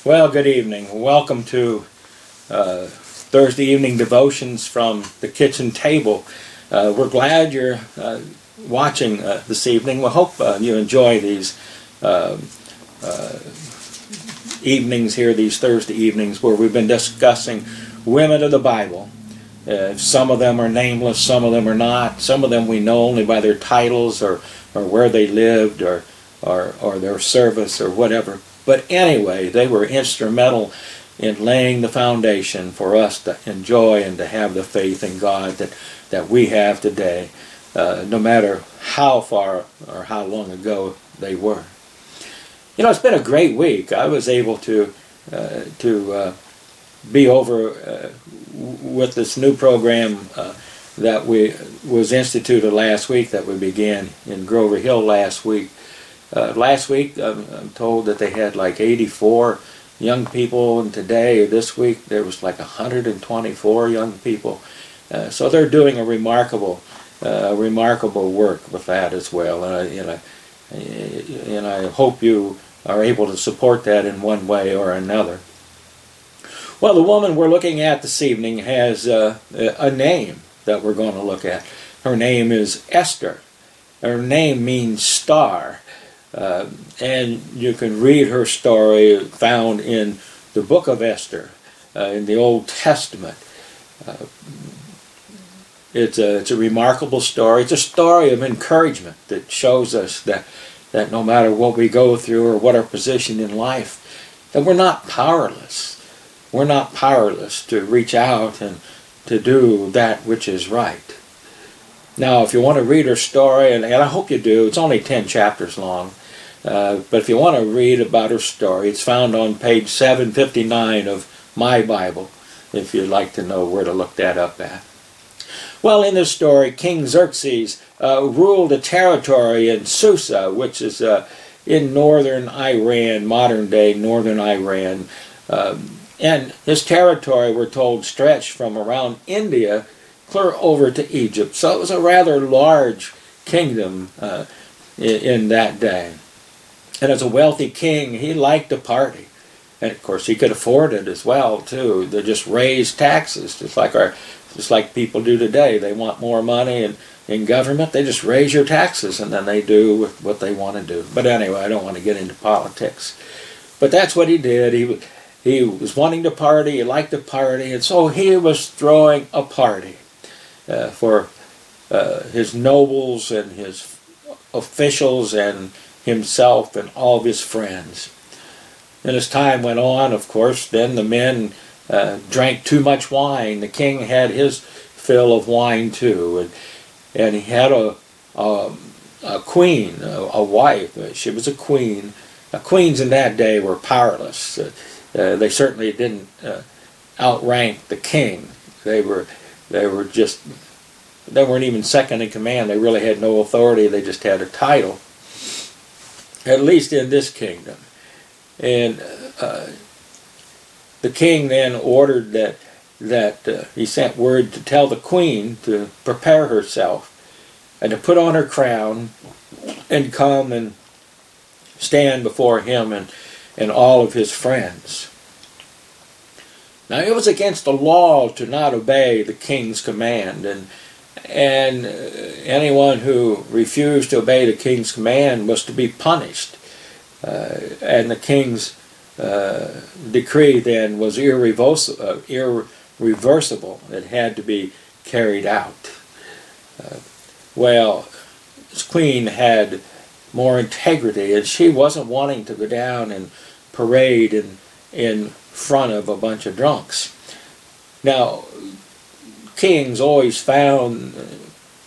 Well, good evening. Welcome to Thursday evening devotions from the kitchen table. We're glad you're watching this evening. We hope you enjoy these evenings here, these Thursday evenings, where we've been discussing women of the Bible. Some of them are nameless, some of them are not. Some of them we know only by their titles or where they lived or their service or whatever. But anyway, they were instrumental in laying the foundation for us to enjoy and to have the faith in God that we have today, no matter how far or how long ago they were. You know, it's been a great week. I was able to be over with this new program that was instituted last week, that we began in Grover Hill last week. Last week, I'm told that they had like 84 young people, and this week, there was like 124 young people. So they're doing a remarkable work with that as well. And I hope you are able to support that in one way or another. Well, the woman we're looking at this evening has a name that we're going to look at. Her name is Esther. Her name means star. And you can read her story found in the book of Esther in the Old Testament. It's a remarkable story. It's a story of encouragement that shows us that no matter what we go through or what our position in life, that we're not powerless. We're not powerless to reach out and to do that which is right. Now, if you want to read her story, and I hope you do, it's only 10 chapters long, but if you want to read about her story, it's found on page 759 of my Bible, if you'd like to know where to look that up at. Well, in this story, King Xerxes ruled a territory in Susa, which is in northern Iran, modern-day northern Iran. And his territory, we're told, stretched from around India clear over to Egypt. So it was a rather large kingdom in that day. And as a wealthy king, he liked to party. And of course, he could afford it as well, too. They just raise taxes, just like people do today. They want more money in government. They just raise your taxes, and then they do what they want to do. But anyway, I don't want to get into politics. But that's what he did. He was wanting to party. He liked to party. And so he was throwing a party for his nobles and his officials and himself and all of his friends. And as time went on, of course, then the men drank too much wine. The king had his fill of wine too, and he had a queen, a wife. She was a queen. Queens in that day were powerless. They certainly didn't outrank the king. They weren't even second in command. They really had no authority. They just had a title, at least in this kingdom. And the king then ordered that he sent word to tell the queen to prepare herself and to put on her crown and come and stand before him and all of his friends. Now, it was against the law to not obey the king's command, and anyone who refused to obey the king's command was to be punished. And the king's decree then was irreversible. It had to be carried out. Well, his queen had more integrity, and she wasn't wanting to go down and parade in front of a bunch of drunks. Now, kings always found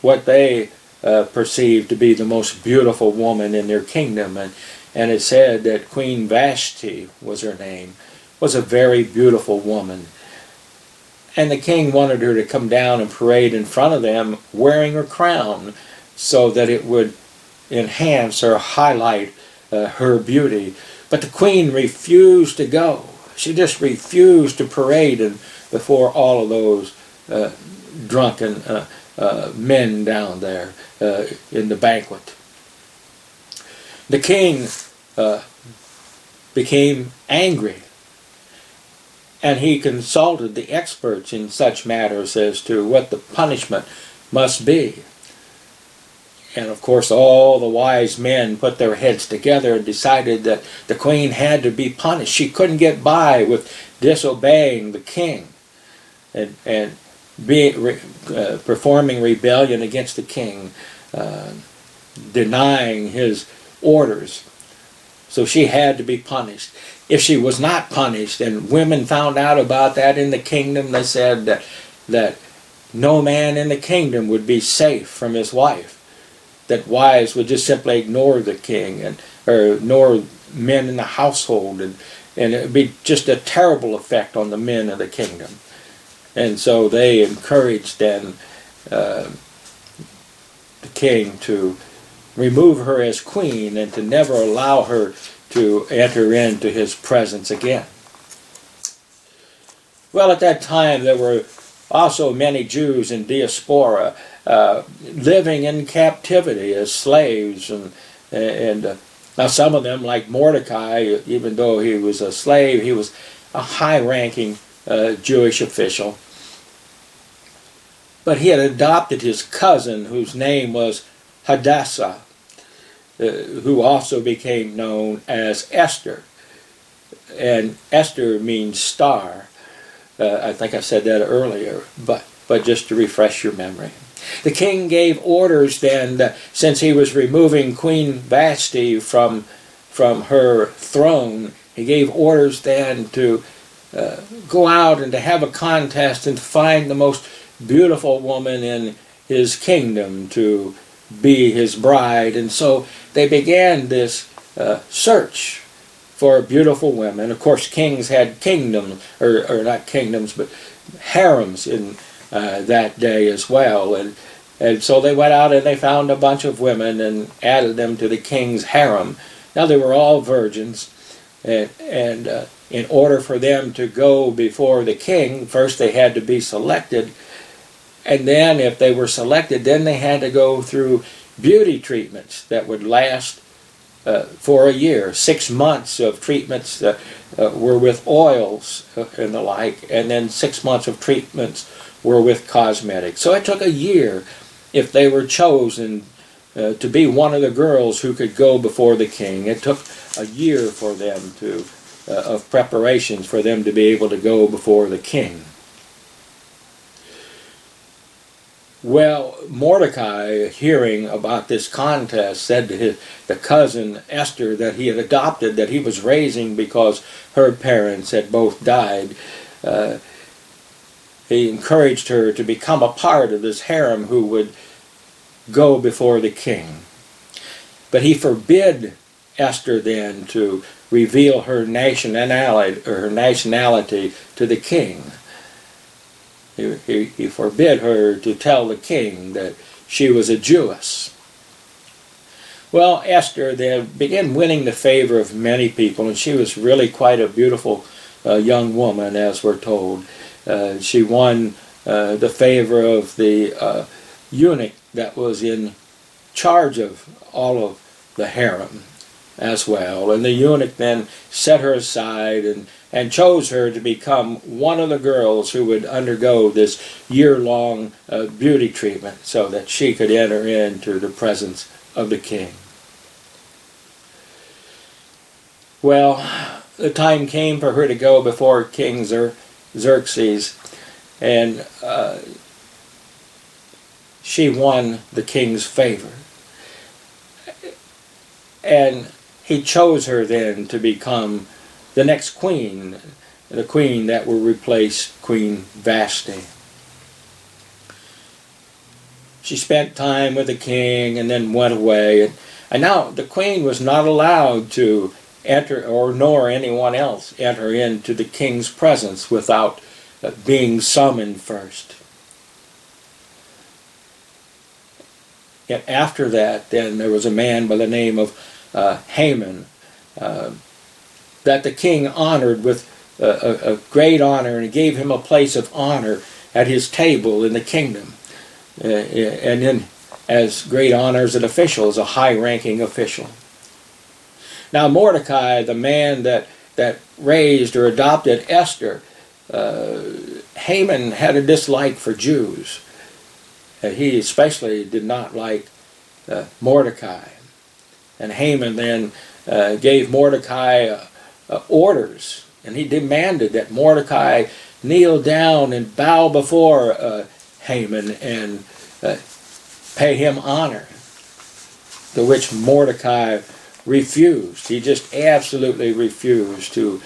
what they perceived to be the most beautiful woman in their kingdom, and it said that Queen Vashti was her name, was a very beautiful woman. And the king wanted her to come down and parade in front of them wearing her crown so that it would enhance or highlight her beauty. But the queen refused to go. She just refused to parade before all of those drunken men down there in the banquet. The king became angry and he consulted the experts in such matters as to what the punishment must be. And of course all the wise men put their heads together and decided that the queen had to be punished. She couldn't get by with disobeying the king and performing rebellion against the king, denying his orders. So she had to be punished. If she was not punished, and women found out about that in the kingdom, they said that no man in the kingdom would be safe from his wife. That wives would just simply ignore the king or ignore men in the household, and it would be just a terrible effect on the men of the kingdom. And so they encouraged then the king to remove her as queen and to never allow her to enter into his presence again. Well, at that time there were also many Jews in diaspora living in captivity as slaves, and now some of them, like Mordecai, even though he was a slave, he was a high-ranking Jewish official. But he had adopted his cousin, whose name was Hadassah, who also became known as Esther. And Esther means star. I think I said that earlier, but just to refresh your memory. The king gave orders then that since he was removing Queen Vashti from her throne, he gave orders then to go out and to have a contest and to find the most beautiful woman in his kingdom to be his bride. And so they began this search for beautiful women. Of course, kings had kingdoms, or not kingdoms, but harems in that day as well. And so they went out and they found a bunch of women and added them to the king's harem. Now they were all virgins, and in order for them to go before the king, first they had to be selected, and then if they were selected, then they had to go through beauty treatments that would last for a year. 6 months of treatments were with oils and the like, and then 6 months of treatments were with cosmetics. So it took a year if they were chosen to be one of the girls who could go before the king. It took a year for them of preparations for them to be able to go before the king. Well, Mordecai, hearing about this contest, said to the cousin Esther that he had adopted, that he was raising because her parents had both died. He encouraged her to become a part of this harem who would go before the king. But he forbid Esther then to reveal her nationality to the king. He forbid her to tell the king that she was a Jewess. Well, Esther then began winning the favor of many people, and she was really quite a beautiful young woman, as we're told. She won the favor of the eunuch that was in charge of all of the harem as well. And the eunuch then set her aside and chose her to become one of the girls who would undergo this year-long beauty treatment so that she could enter into the presence of the king. Well, the time came for her to go before King Xerxes, and she won the king's favor. And he chose her then to become the next queen, the queen that will replace Queen Vashti. She spent time with the king and then went away. And now the queen was not allowed to enter, or nor anyone else enter into the king's presence without being summoned first. And after that, then there was a man by the name of Haman that the king honored with a great honor, and gave him a place of honor at his table in the kingdom, and then as great honor as an official, as a high-ranking official. Now Mordecai, the man that raised or adopted Esther, Haman had a dislike for Jews. He especially did not like Mordecai. And Haman then gave Mordecai orders, and he demanded that Mordecai kneel down and bow before Haman and pay him honor, to which Mordecai refused. He just absolutely refused to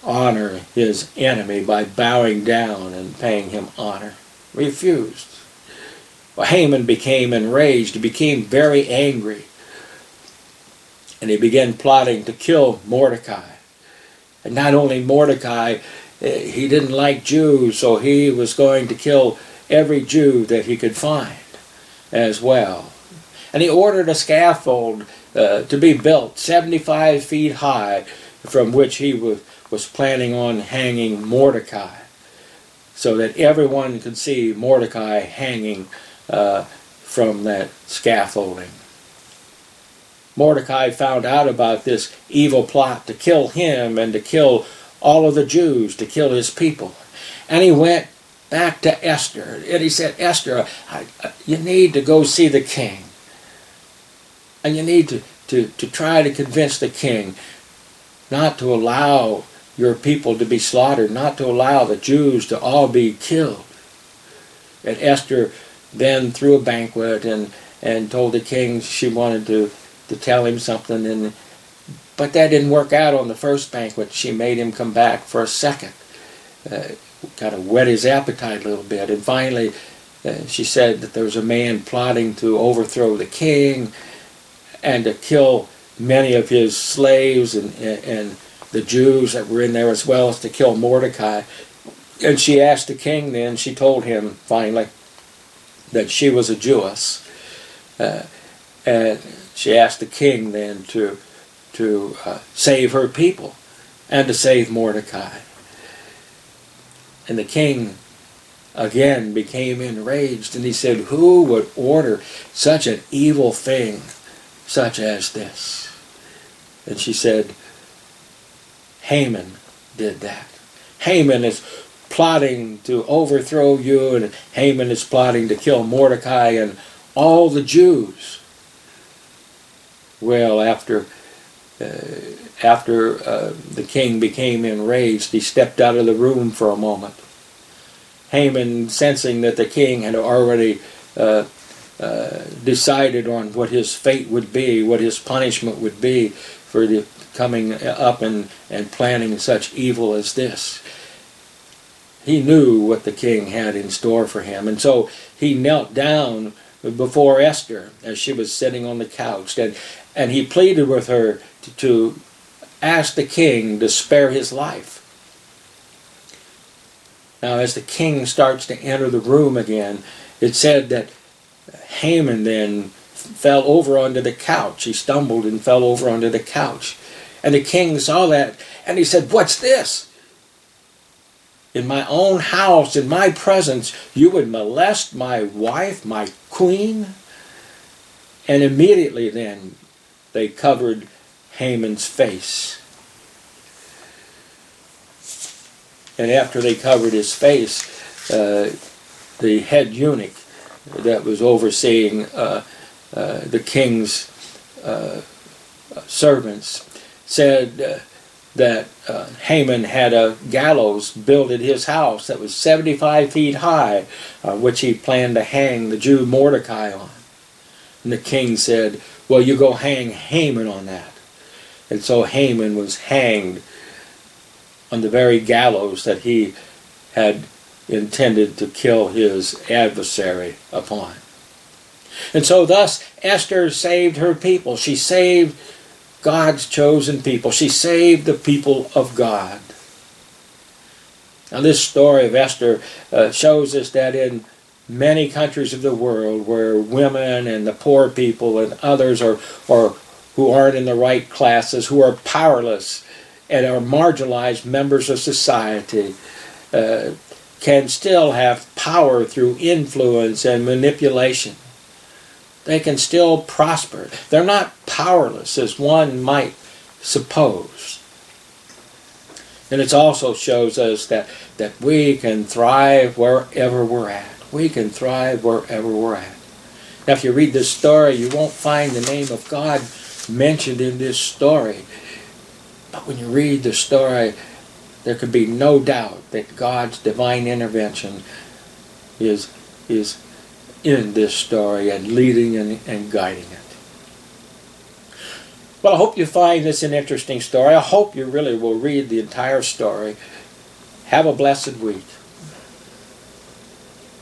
honor his enemy by bowing down and paying him honor. Refused. Well, Haman became enraged. He became very angry. And he began plotting to kill Mordecai. And not only Mordecai, he didn't like Jews, so he was going to kill every Jew that he could find as well. And he ordered a scaffold to be built 75 feet high, from which he was planning on hanging Mordecai, so that everyone could see Mordecai hanging from that scaffolding. Mordecai found out about this evil plot to kill him and to kill all of the Jews, to kill his people. And he went back to Esther, and he said, Esther, you need to go see the king. And you need to try to convince the king not to allow your people to be slaughtered, not to allow the Jews to all be killed. And Esther then threw a banquet and told the king she wanted to tell him something, but that didn't work out on the first banquet. She made him come back for a second, kind of whet his appetite a little bit. And finally she said that there was a man plotting to overthrow the king and to kill many of his slaves and the Jews that were in there, as well as to kill Mordecai. And she asked the king then, she told him finally that she was a Jewess. And she asked the king then to save her people and to save Mordecai. And the king again became enraged, and he said, who would order such an evil thing such as this? And she said, Haman did that. Haman is plotting to overthrow you, and Haman is plotting to kill Mordecai and all the Jews. Well, after the king became enraged, he stepped out of the room for a moment. Haman, sensing that the king had already decided on what his fate would be, what his punishment would be for the coming up and planning such evil as this. He knew what the king had in store for him, and so he knelt down before Esther as she was sitting on the couch, and he pleaded with her to ask the king to spare his life. Now, as the king starts to enter the room again, it said that Haman then fell over onto the couch. He stumbled and fell over onto the couch. And the king saw that, and he said, what's this? In my own house, in my presence, you would molest my wife, my queen? And immediately then, they covered Haman's face. And after they covered his face, the head eunuch that was overseeing the king's servants said that Haman had a gallows built at his house that was 75 feet high, which he planned to hang the Jew Mordecai on. And the king said, well, you go hang Haman on that. And so Haman was hanged on the very gallows that he had intended to kill his adversary upon. And so thus Esther saved her people. She saved God's chosen people. She saved the people of God. Now this story of Esther shows us that in many countries of the world where women and the poor people and others are who aren't in the right classes, who are powerless and are marginalized members of society, can still have power through influence and manipulation. They can still prosper. They're not powerless as one might suppose. And it also shows us that we can thrive wherever we're at. We can thrive wherever we're at. Now, if you read this story, you won't find the name of God mentioned in this story. But when you read the story, there can be no doubt that God's divine intervention is in this story and leading and guiding it. Well, I hope you find this an interesting story. I hope you really will read the entire story. Have a blessed week.